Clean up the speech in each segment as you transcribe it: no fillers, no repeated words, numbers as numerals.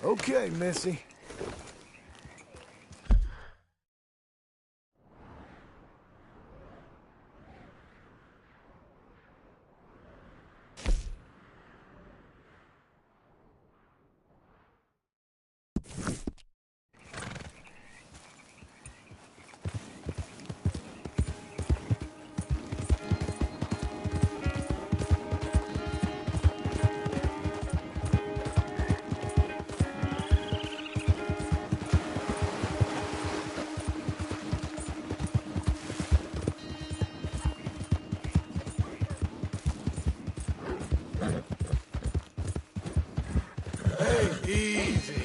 Okay, Missy. Hey, easy.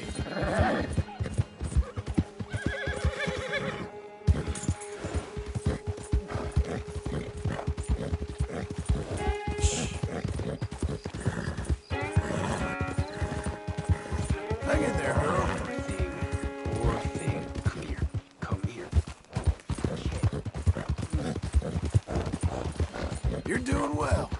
Hang in there, girl. Poor thing. Come here. Come here. You're doing well.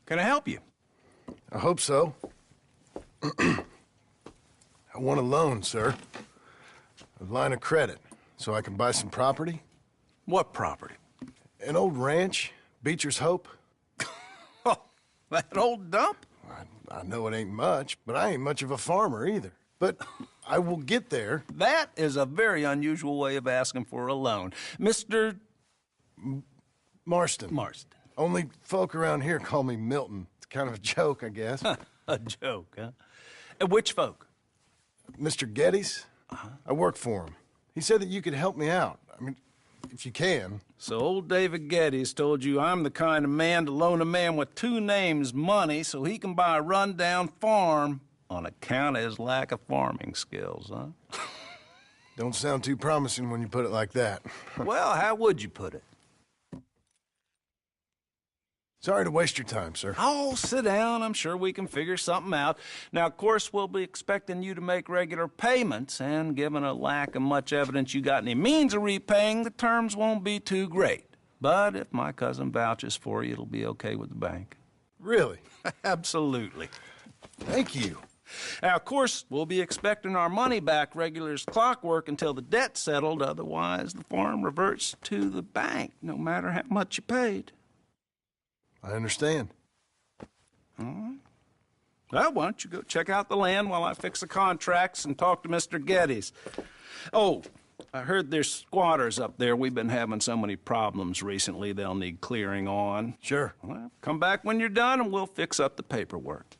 Can I help you? I hope so. I want a loan, sir. A line of credit, so I can buy some property. What property? An old ranch, Beecher's Hope. Oh, that old dump? I know it ain't much, but I ain't much of a farmer either. But I will get there. That is a very unusual way of asking for a loan. Mr. Marston. Marston. Only folk around here call me Milton. It's kind of a joke, I guess. A joke, huh? And which folk? Mr. Geddes? I work for him. He said that you could help me out. I mean, if you can. So old David Geddes told you I'm the kind of man to loan a man with two names money so he can buy a rundown farm on account of his lack of farming skills, huh? Don't sound too promising when you put it like that. Well, how would you put it? Sorry to waste your time, sir. Oh, sit down. I'm sure we can figure something out. Now, of course, we'll be expecting you to make regular payments, and given a lack of much evidence you got any means of repaying, the terms won't be too great. But if my cousin vouches for you, it'll be okay with the bank. Really? Absolutely. Thank you. Now, of course, we'll be expecting our money back regular as clockwork until the debt's settled. Otherwise, the farm reverts to the bank, no matter how much you paid. I understand. All right. Well, why don't you go check out the land while I fix the contracts and talk to Mr. Geddes. Oh, I heard there's squatters up there. We've been having so many problems recently, they'll need clearing on. Sure. Well, come back when you're done and we'll fix up the paperwork.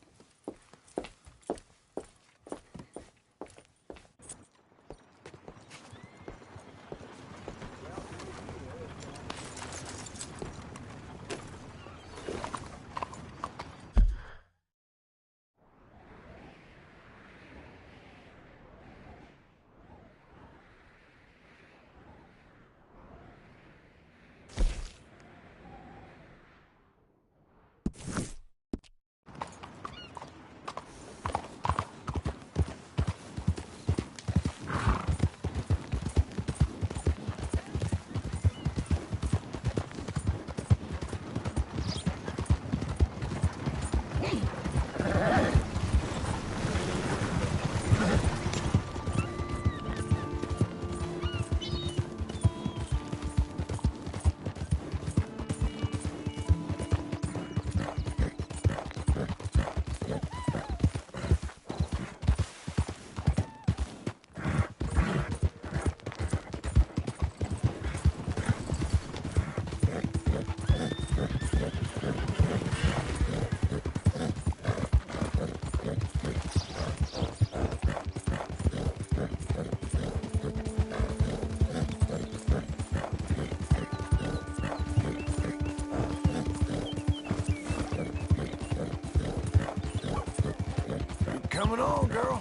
Coming on, girl.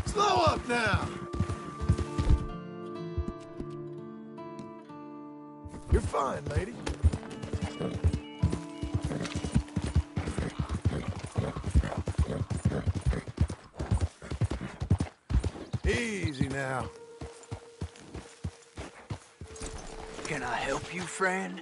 Slow up now. You're fine, lady. Easy now. Can I help you, friend?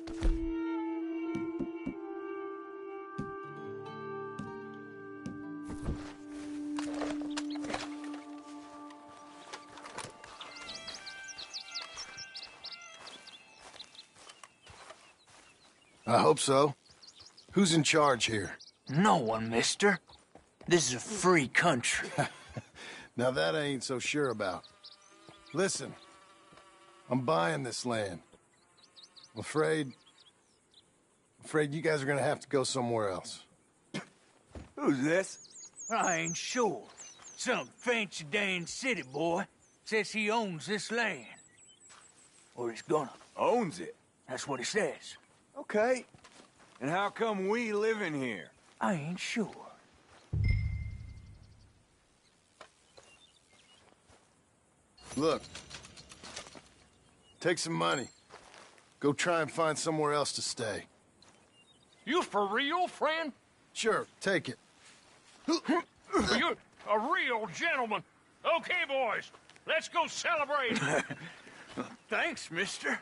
I hope so. Who's in charge here? No one, mister. This is a free country. Now that I ain't so sure about. Listen, I'm buying this land. I'm afraid you guys are gonna have to go somewhere else. Who's this? I ain't sure. Some fancy Dan city boy says he owns this land. Or he's gonna. Owns it? That's what he says. Okay. And how come we live in here? I ain't sure. Look, take some money. Go try and find somewhere else to stay. You for real, friend? Sure, take it. You're a real gentleman. Okay, boys, let's go celebrate. Thanks, mister.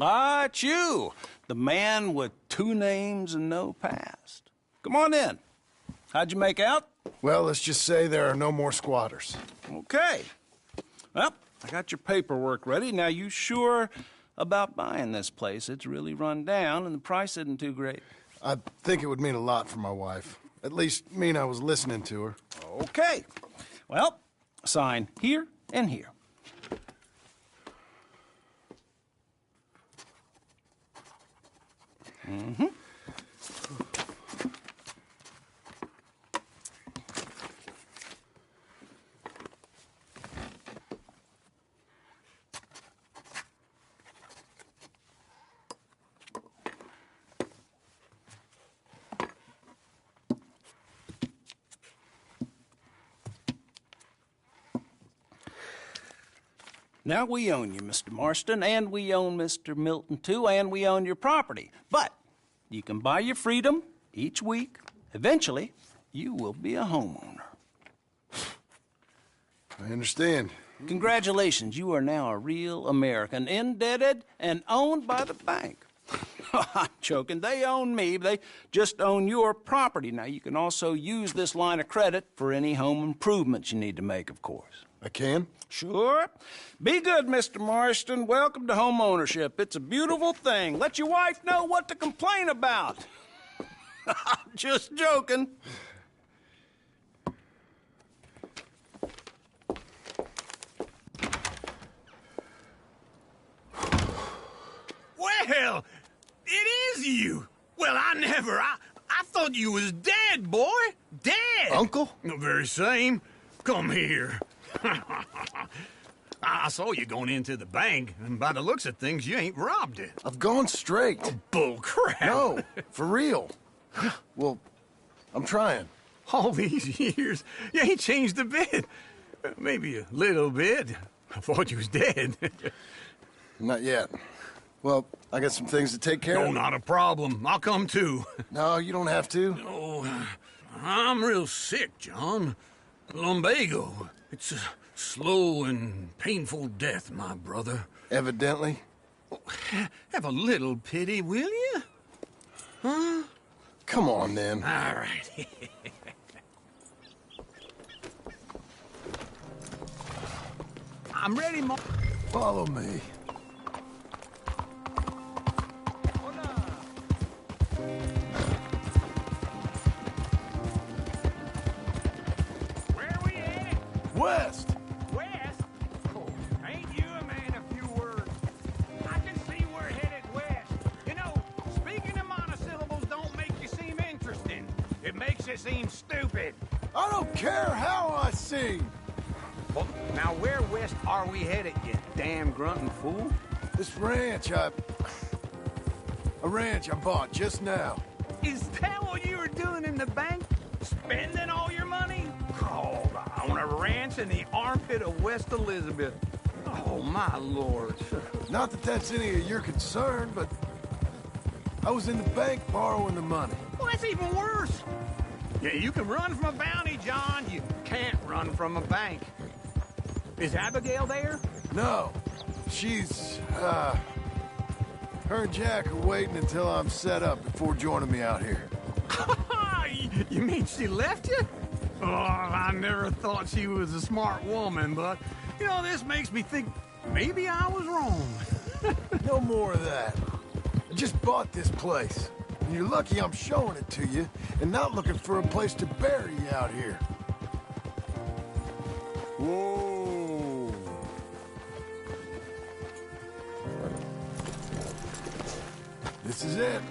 Ah, it's you, the man with 2 names and no past. Come on in. How'd you make out? Well, let's just say there are no more squatters. Okay. Well, I got your paperwork ready. Now, you sure about buying this place. It's really run down, and the price isn't too great. I think it would mean a lot for my wife. At least mean I was listening to her. Okay. Well, sign here and here. Mm-hmm. Now, we own you, Mr. Marston, and we own Mr. Milton, too, and we own your property. But you can buy your freedom each week. Eventually, you will be a homeowner. I understand. Congratulations, you are now a real American, indebted and owned by the bank. I'm joking. They own me. They just own your property. Now, you can also use this line of credit for any home improvements you need to make, of course. I can? Sure. Be good, Mr. Marston. Welcome to home ownership. It's a beautiful thing. Let your wife know what to complain about. Just joking. Well, it is you. Well, I thought you was dead, boy. Dead. Uncle? The very same. Come here. I saw you going into the bank, and by the looks of things, you ain't robbed it. I've gone straight. Bull crap. No, for real. Well, I'm trying. All these years, you ain't changed a bit. Maybe a little bit. I thought you was dead. Not yet. Well, I got some things to take care No, of. not a problem. I'll come too. No, you don't have to. Oh, I'm real sick, John. Lumbago. It's a slow and painful death, my brother. Evidently. Have a little pity, will you? Huh? Come on, then. All right. I'm ready, Mo. Follow me. Where are we headed? West! West? Oh, ain't you a man of few words? I can see we're headed west. You know, speaking of monosyllables don't make you seem interesting. It makes you seem stupid. I don't care how I sing. Well, now, where west are we headed, you damn grunting fool? This ranch I bought just now. Is that what you were doing in the bank? Spending all your money? Oh, on a ranch in the armpit of West Elizabeth. Oh, my lord. Not that that's any of your concern, but I was in the bank borrowing the money. Well, that's even worse. Yeah, you can run from a bounty, John. You can't run from a bank. Is Abigail there? No, she's, her and Jack are waiting until I'm set up before joining me out here. You mean she left you? Oh, I never thought she was a smart woman, but, you know, this makes me think maybe I was wrong. No more of that. I just bought this place, and you're lucky I'm showing it to you and not looking for a place to bury you out here. Whoa. This is it.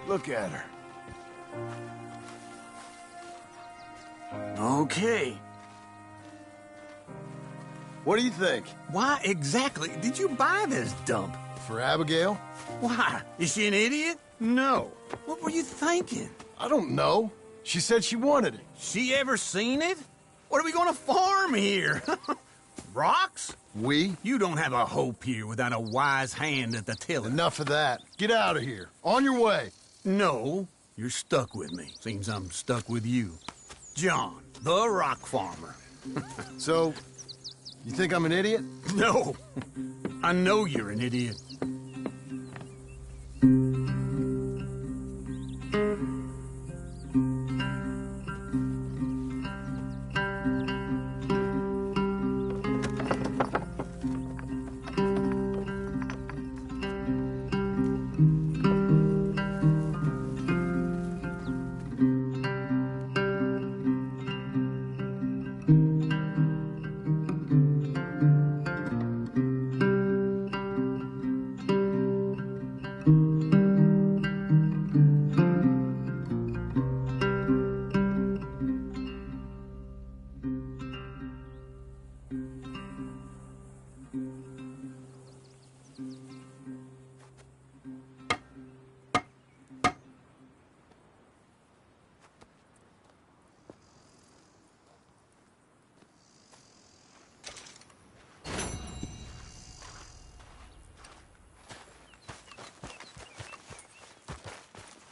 Look at her. Okay. What do you think? Why exactly did you buy this dump? For Abigail? Why? Is she an idiot? No. What were you thinking? I don't know. She said she wanted it. She ever seen it? What are we gonna farm here? Rocks? We? You don't have a hope here without a wise hand at the tiller. Enough of that. Get out of here. On your way. No, you're stuck with me. Seems I'm stuck with you. John, the rock farmer. So, you think I'm an idiot? No, I know you're an idiot.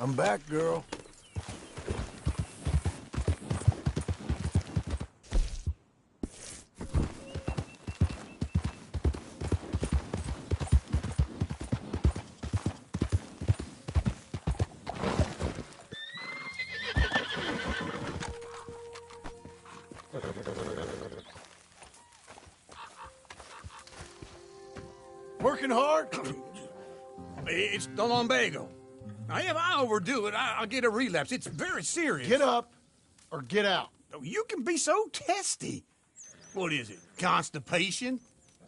I'm back, girl. Working hard? It's the lumbago. Now, if I overdo it, I'll get a relapse. It's very serious. Get up or get out. Oh, you can be so testy. What is it, constipation?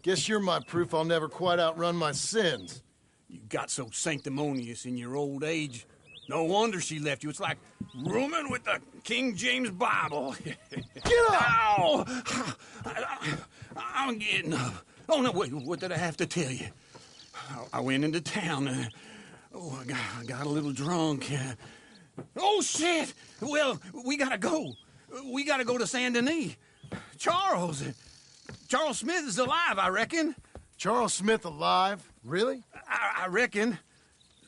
Guess you're my proof I'll never quite outrun my sins. You got so sanctimonious in your old age. No wonder she left you. It's like rooming with the King James Bible. Get up! Ow! I'm getting up. Oh, no, wait, what did I have to tell you? I went into town. I got a little drunk. Oh, shit! Well, we gotta go. We gotta go to Saint Denis. Charles Smith is alive, I reckon. Charles Smith alive? Really? I reckon.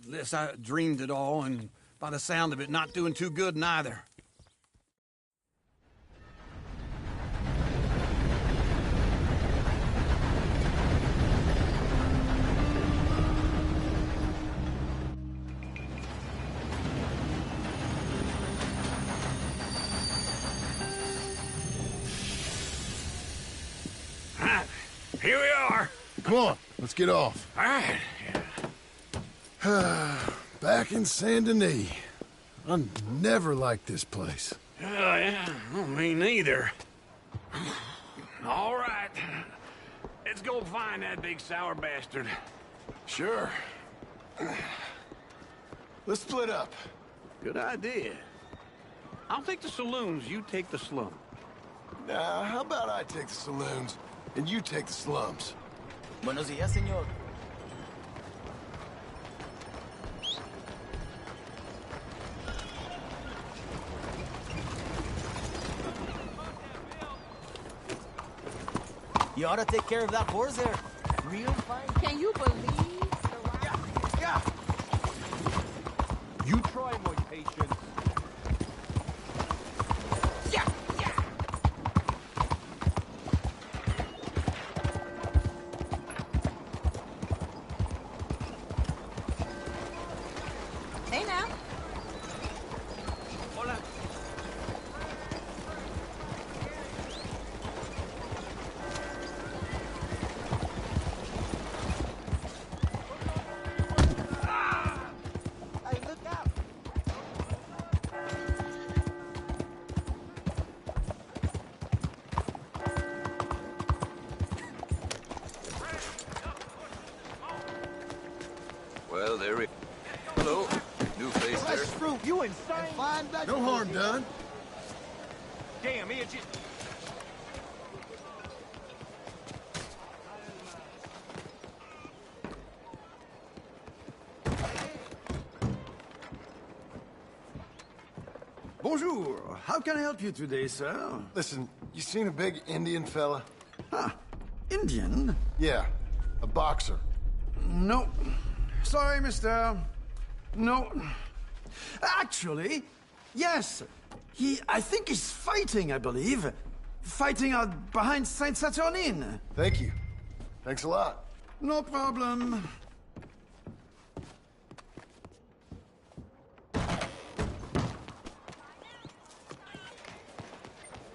Unless I dreamed it all, and by the sound of it, not doing too good neither. Here we are. Come on, let's get off. All right. Back in Saint Denis. I never liked this place. Yeah, me neither. All right. Let's go find that big sour bastard. Sure. Let's split up. Good idea. I'll take the saloons, you take the slum. Now, how about I take the saloons and you take the slums? Buenos días, señor. You ought to take care of that horse there. Real fine. Can you believe? Yeah. You try, my patience. Yeah, yeah. Hey now. Hola. Hey, look out. Well, there we... Hello. New face there. Fresh fruit, you insane. And fine No vegetables. harm done. Damn, it just... Bonjour. How can I help you today, sir? Listen, you seen a big Indian fella? Ah, Indian? Yeah, a boxer. No. Sorry, mister. No. Actually, yes. I think he's fighting, I believe. Fighting out behind Saint Saturnin. Thank you. Thanks a lot. No problem.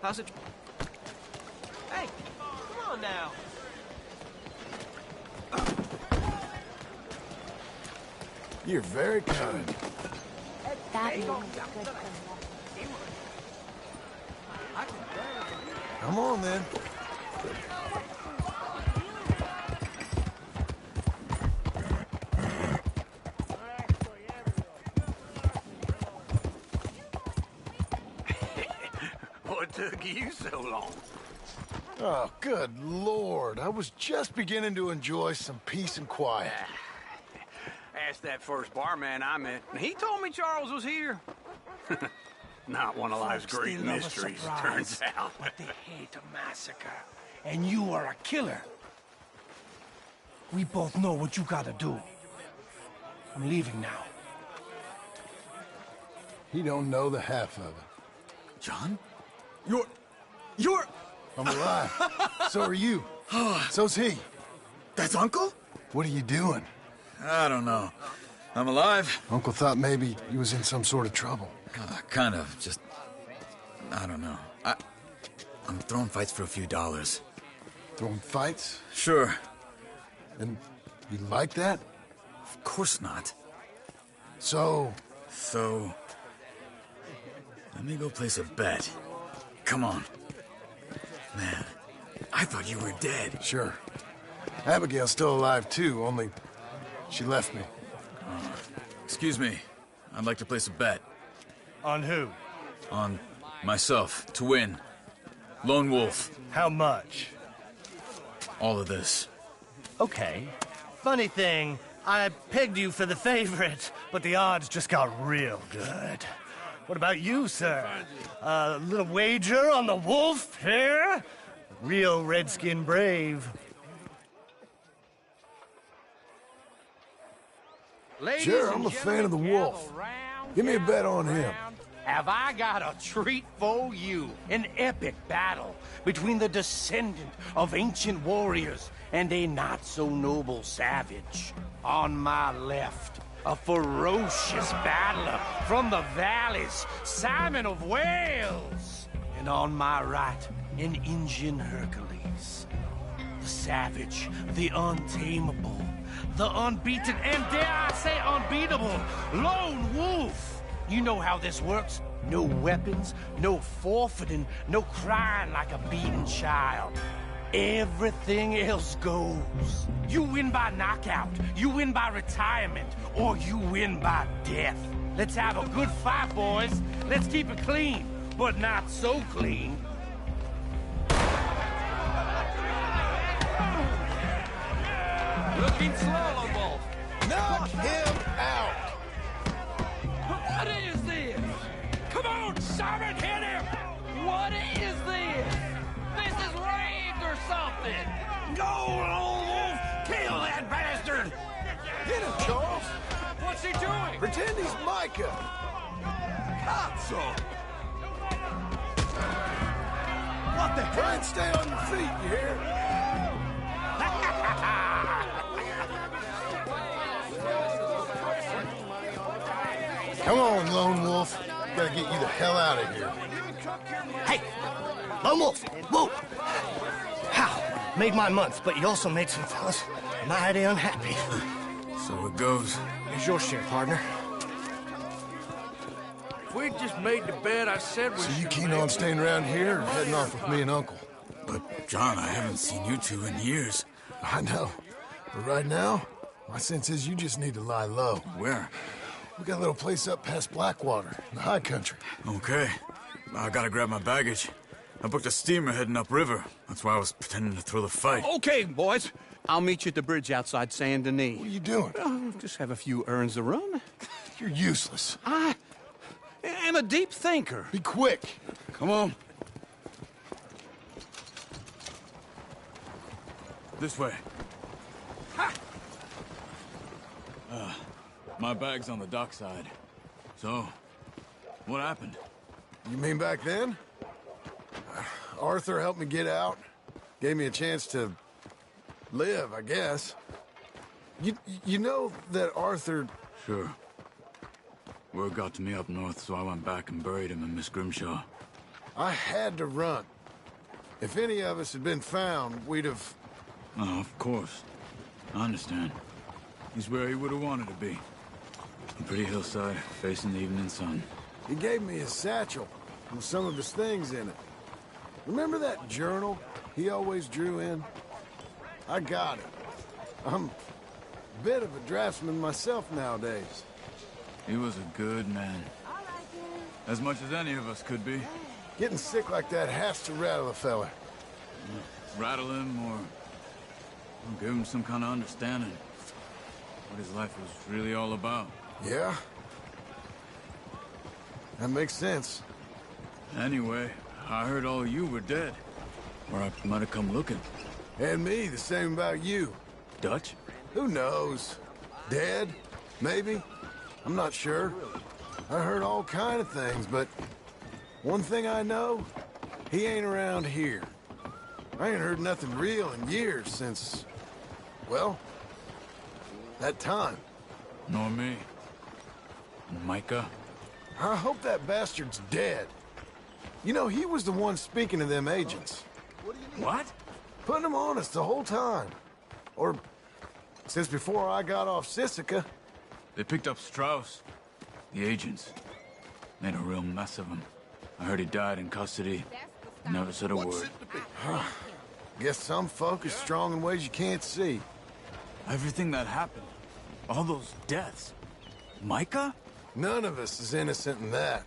How's it? Hey, come on now. You're very kind. Come on, then. What took you so long? Oh, good Lord. I was just beginning to enjoy some peace and quiet. Asked that first barman I met. He told me Charles was here. Not one of life's great mysteries, turns out. But they hate a massacre. And you are a killer. We both know what you gotta do. I'm leaving now. He don't know the half of it. John? You're... I'm alive. So are you. So's he. That's Uncle? What are you doing? I don't know. I'm alive. Uncle thought maybe you was in some sort of trouble. Kind of. Just... I don't know. I'm throwing fights for a few dollars. Throwing fights? Sure. And you like that? Of course not. So... Let me go place a bet. Come on. Man, I thought you were dead. Sure. Abigail's still alive, too, only she left me. Excuse me. I'd like to place a bet. On who? On myself, to win. Lone Wolf. How much? All of this. Okay. Funny thing, I pegged you for the favorite, but the odds just got real good. What about you, sir? A little wager on the wolf here? Real redskin brave. Sure, I'm a fan of the wolf. Give me a bet on him. Have I got a treat for you? An epic battle between the descendant of ancient warriors and a not-so-noble savage. On my left, a ferocious battler from the valleys, Simon of Wales. And on my right, an Indian Hercules. The savage, the untamable, the unbeaten, and dare I say unbeatable, Lone Wolf. You know how this works. No weapons, no forfeiting, no crying like a beaten child. Everything else goes. You win by knockout, you win by retirement, or you win by death. Let's have a good fight, boys. Let's keep it clean, but not so clean. Looking slow, Wolf. Knock him out! What is this? Come on, Simon, hit him! What is this? This is rigged or something! Go, Lone Wolf! Kill that bastard! Hit him, Charles! What's he doing? Pretend he's Micah! Cazzo! What the hell? Try and stay on your feet, you hear? Come on, Lone Wolf. Gotta get you the hell out of here. Hey! Lone Wolf! Whoa! How? Made my month, but you also made some fellas mighty unhappy. So it goes. Here's your share, partner. If we'd just made the bet I said we So you should keen make, on staying around here or heading off with me and Uncle? But, John, I haven't seen you two in years. I know. But right now, my sense is you just need to lie low. Where? We got a little place up past Blackwater, in the high country. Okay. I gotta grab my baggage. I booked a steamer heading upriver. That's why I was pretending to throw the fight. Okay, boys. I'll meet you at the bridge outside Saint Denis. What are you doing? Just have a few errands to run. You're useless. I am a deep thinker. Be quick. Come on. This way. My bag's on the dockside. So, what happened? You mean back then? Arthur helped me get out. Gave me a chance to live, I guess. You know that Arthur... Sure. Word got to me up north, so I went back and buried him in Miss Grimshaw. I had to run. If any of us had been found, we'd have... Oh, of course. I understand. He's where he would have wanted to be. A pretty hillside, facing the evening sun. He gave me his satchel with some of his things in it. Remember that journal he always drew in? I got it. I'm a bit of a draftsman myself nowadays. He was a good man. As much as any of us could be. Getting sick like that has to rattle a fella. Rattle him or give him some kind of understanding. What his life was really all about. Yeah? That makes sense. Anyway, I heard all of you were dead. Or I might have come looking. And me, the same about you. Dutch? Who knows? Dead? Maybe? I'm not sure. I heard all kind of things, but one thing I know, he ain't around here. I ain't heard nothing real in years since, well, that time. Nor me. Micah? I hope that bastard's dead. You know, he was the one speaking to them agents. What? Putting them on us the whole time. Or since before I got off Sisika. They picked up Strauss. The agents. Made a real mess of him. I heard he died in custody. Never said a word. Guess some folk are strong in ways you can't see. Everything that happened. All those deaths. Micah? None of us is innocent in that.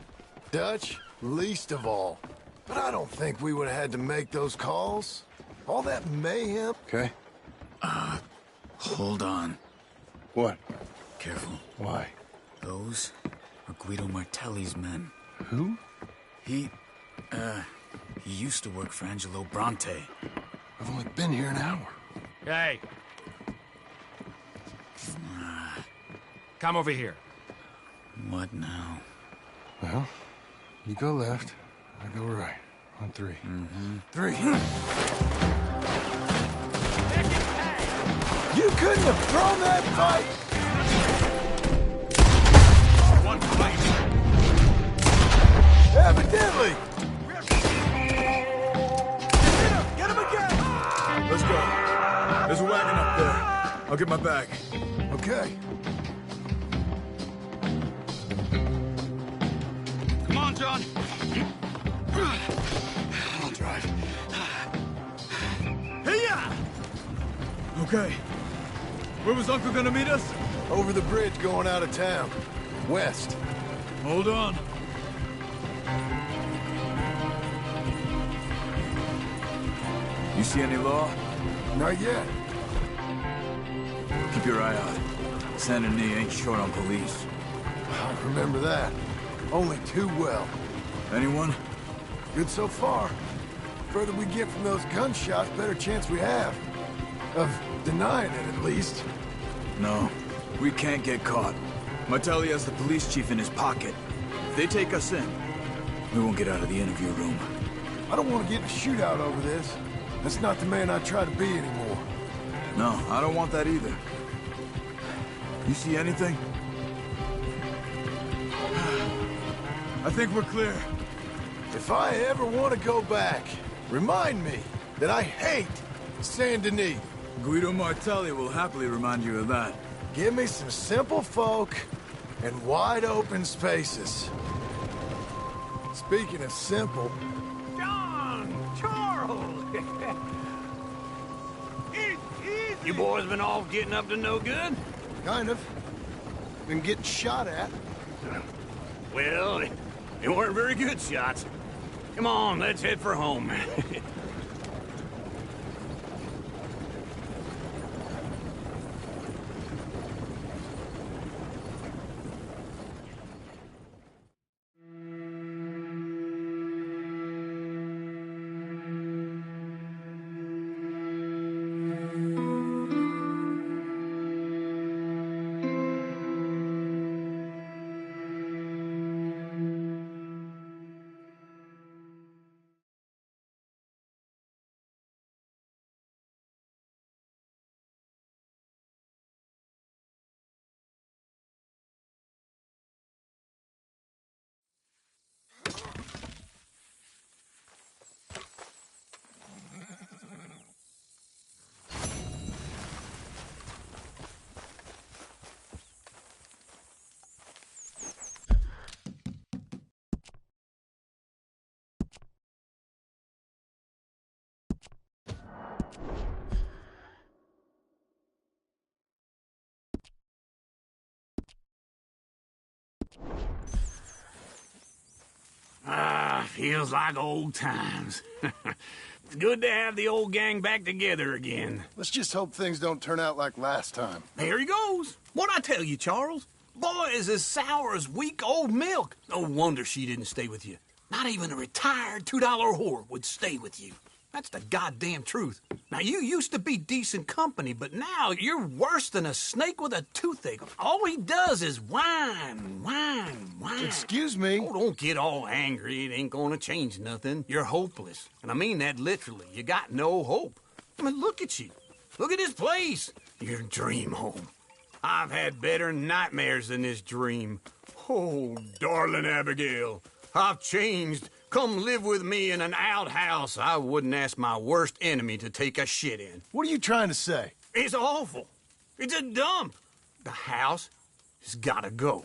Dutch, least of all. But I don't think we would have had to make those calls. All that mayhem. Okay. Hold on. What? Careful. Why? Those are Guido Martelli's men. Who? He used to work for Angelo Bronte. I've only been here an hour. Hey. Come over here. What now? Well, you go left, I go right. On three. Mm-hmm. 3. You couldn't have thrown that fight! One fight. Evidently! Get him again! Let's go. There's a wagon up there. I'll get my bag. Okay. Come on, John. I'll drive. Hey-ya! Okay. Where was Uncle gonna meet us? Over the bridge going out of town. West. Hold on. You see any law? Not yet. Keep your eye out. Saint Denis ain't short on police. I remember that. Only too well. Anyone? Good so far. Further we get from those gunshots, better chance we have. Of denying it, at least. No. We can't get caught. Martelli has the police chief in his pocket. If they take us in, we won't get out of the interview room. I don't want to get in a shootout over this. That's not the man I try to be anymore. No, I don't want that either. You see anything? I think we're clear. If I ever want to go back, remind me that I hate Saint Denis. Guido Martelli will happily remind you of that. Give me some simple folk and wide open spaces. Speaking of simple... John! Charles! You boys been all getting up to no good? Kind of. Been getting shot at. Well, they weren't very good shots. Come on, let's head for home. Feels like old times. It's good to have the old gang back together again. Let's just hope things don't turn out like last time. There he goes. What'd I tell you, Charles? Boy is as sour as weak old milk. No wonder she didn't stay with you. Not even a retired $2 whore would stay with you. That's the goddamn truth. Now, you used to be decent company, but now you're worse than a snake with a toothache. All he does is whine. Excuse me? Oh, don't get all angry. It ain't gonna change nothing. You're hopeless. And I mean that literally. You got no hope. I mean, look at you. Look at this place. Your dream home. I've had better nightmares than this dream. Oh, darling Abigail, I've changed. Come live with me in an outhouse I wouldn't ask my worst enemy to take a shit in. What are you trying to say? It's awful. It's a dump. The house has gotta go.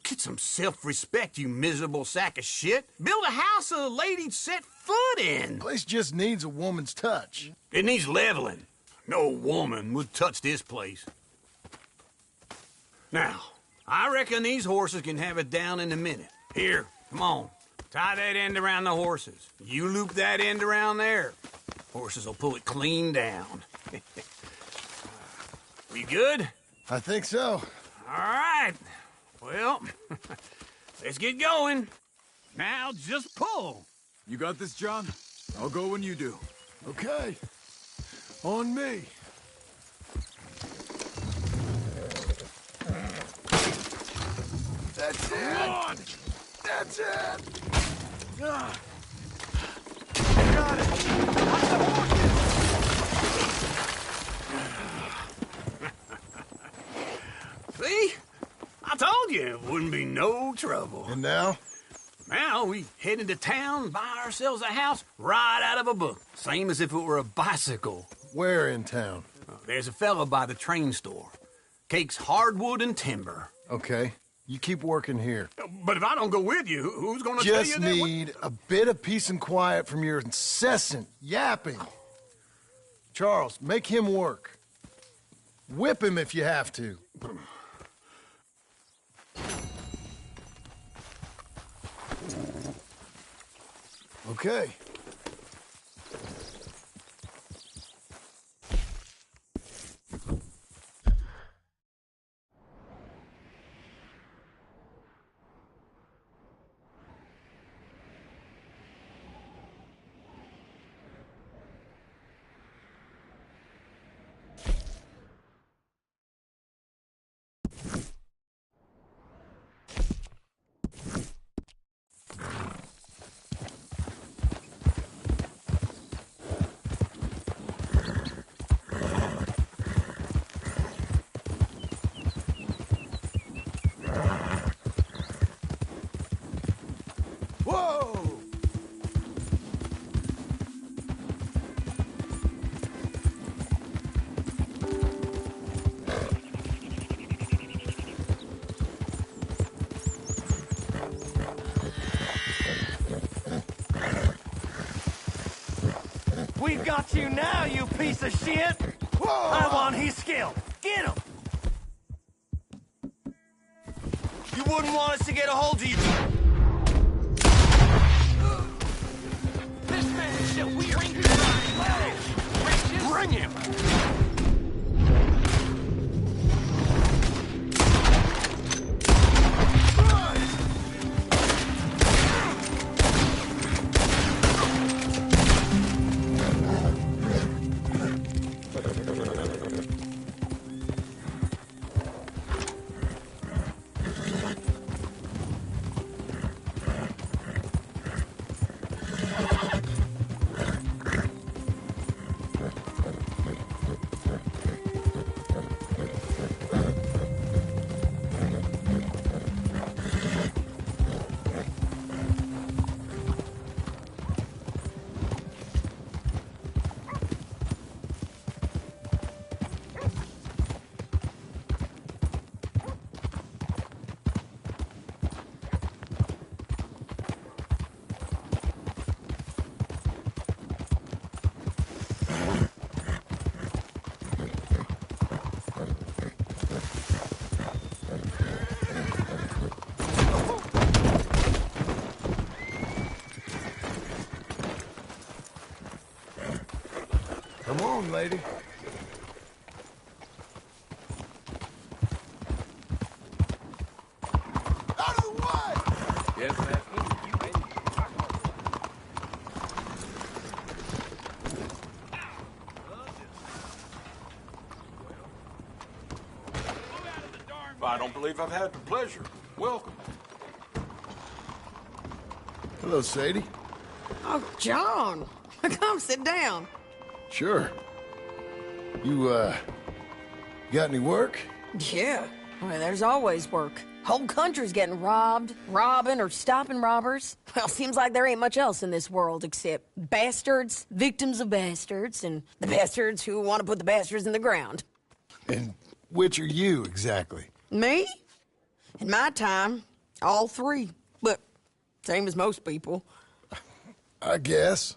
Get some self-respect, you miserable sack of shit. Build a house a lady'd set foot in. The place just needs a woman's touch. It needs leveling. No woman would touch this place. Now, I reckon these horses can have it down in a minute. Here, come on. Tie that end around the horses. You loop that end around there. Horses will pull it clean down. We good? I think so. All right. Well, let's get going. Now just pull. You got this, John? I'll go when you do. Okay. On me. That's it. Come on. That's it. Got it. Watch the horses. See? I told you it wouldn't be no trouble. And now? Now we head into town, buy ourselves a house right out of a book. Same as if it were a bicycle. Where in town? There's a fella by the train store. Cakes hardwood and timber. Okay. You keep working here. But if I don't go with you, who's gonna tell you Just that? need a bit of peace and quiet from your incessant yapping. Charles, make him work. Whip him if you have to. Okay. Whoa! We've got you now, you piece of shit! Whoa! I want his skill. Get him! You wouldn't want us to get a hold of you. This man's a weary blind. Bring him. Come on, lady. Out of the way! Yes, man. I don't believe I've had the pleasure. Welcome. Hello, Sadie. Oh, John. Come sit down. Sure. You got any work? Yeah. Well, there's always work. Whole country's getting robbed, robbing, or stopping robbers. Well, seems like there ain't much else in this world except bastards, victims of bastards, and the bastards who want to put the bastards in the ground. And which are you, exactly? Me? In my time, all three. But same as most people. I guess.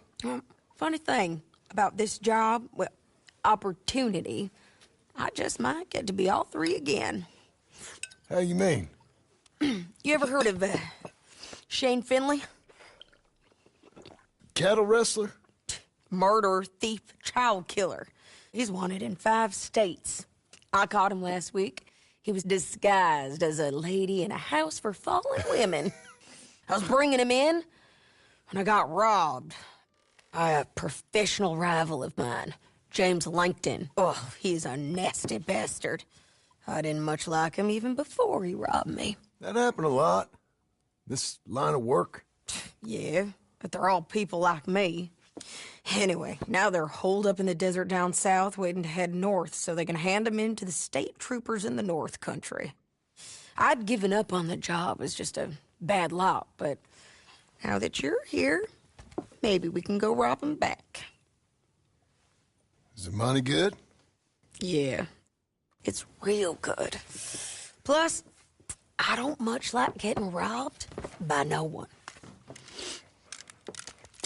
Funny thing about this job, well, opportunity, I just might get to be all three again. How you mean? You ever heard of Shane Finley? Cattle wrestler? Murderer, thief, child killer. He's wanted in 5 states. I caught him last week. He was disguised as a lady in a house for fallen women. I was bringing him in, and I got robbed by a professional rival of mine, James Langton. Oh, he's a nasty bastard. I didn't much like him even before he robbed me. That happened a lot. This line of work. Yeah, but they're all people like me. Anyway, now they're holed up in the desert down south, waiting to head north so they can hand them in to the state troopers in the north country. I'd given up on the job as just a bad lot, but now that you're here, maybe we can go rob them back. Is the money good? Yeah, it's real good. Plus, I don't much like getting robbed by no one.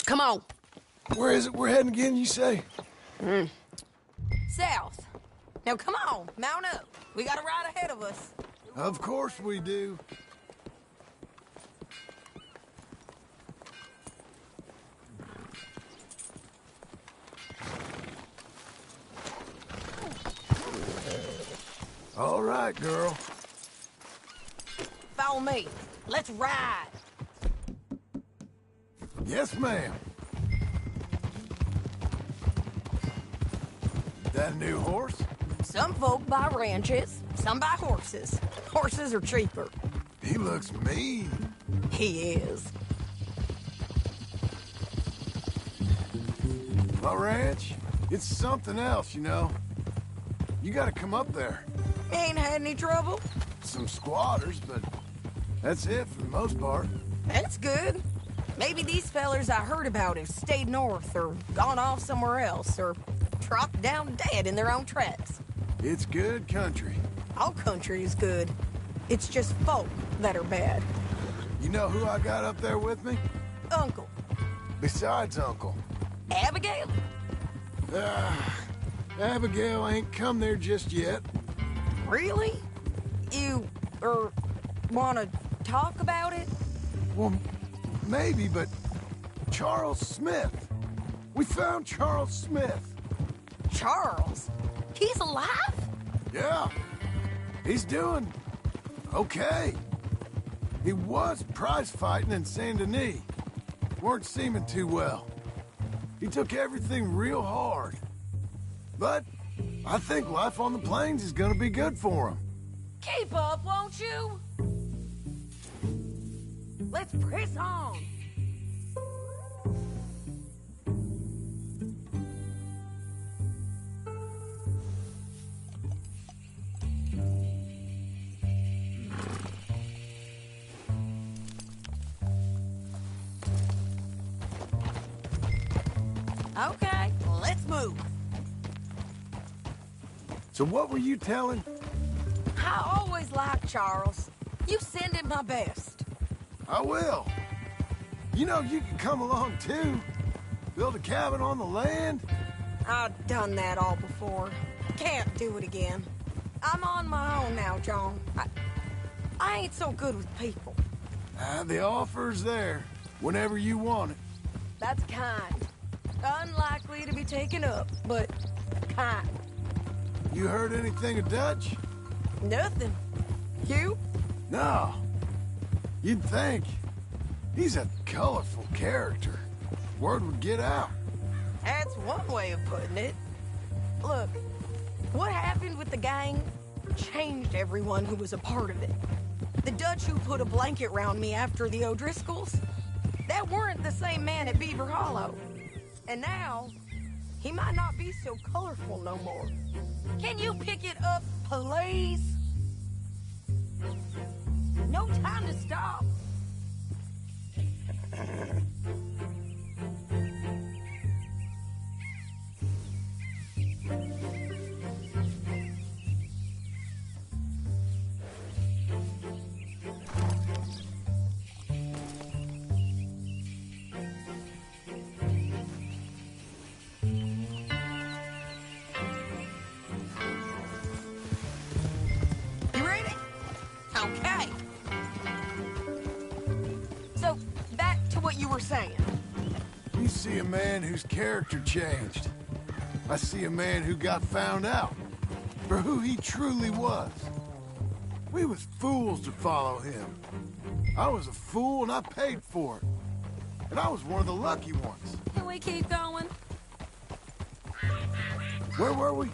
Come on. Where is it we're heading again, you say? South. Now come on, mount up. We got a ride ahead of us. Of course we do. All right, girl. Follow me. Let's ride. Yes, ma'am. That a new horse? Some folk buy ranches, some buy horses. Horses are cheaper. He looks mean. He is. My ranch, it's something else, you know. You gotta come up there. Ain't had any trouble? Some squatters, but that's it for the most part. That's good. Maybe these fellers I heard about have stayed north or gone off somewhere else or dropped down dead in their own tracks. It's good country. All country is good. It's just folk that are bad. You know who I got up there with me? Uncle. Besides Uncle. Abigail? Abigail ain't come there just yet. Really? You, wanna talk about it? Well, maybe, but Charles Smith. We found Charles Smith. Charles? He's alive? Yeah. He's doing okay. He was prize fighting in Saint Denis. Weren't seeming too well. He took everything real hard. But I think life on the plains is gonna be good for him. Keep up, won't you? Let's press on. Okay, let's move. So what were you telling? I always liked Charles. You send him my best. I will. You know, you can come along too. Build a cabin on the land. I've done that all before. Can't do it again. I'm on my own now, John. I ain't so good with people. The offer's there, whenever you want it. That's kind. Unlikely to be taken up, but kind. You heard anything of Dutch? Nothing. You? No. You'd think. He's a colorful character. Word would get out. That's one way of putting it. Look, what happened with the gang? changed everyone who was a part of it. The Dutch who put a blanket round me after the O'Driscolls, that weren't the same man at Beaver Hollow. And now, he might not be so colorful no more. Can you pick it up, please? No time to stop. You ready? Okay. So, back to what you were saying. You see a man whose character changed. I see a man who got found out for who he truly was. We was fools to follow him. I was a fool and I paid for it. And I was one of the lucky ones. Can we keep going? Where were we?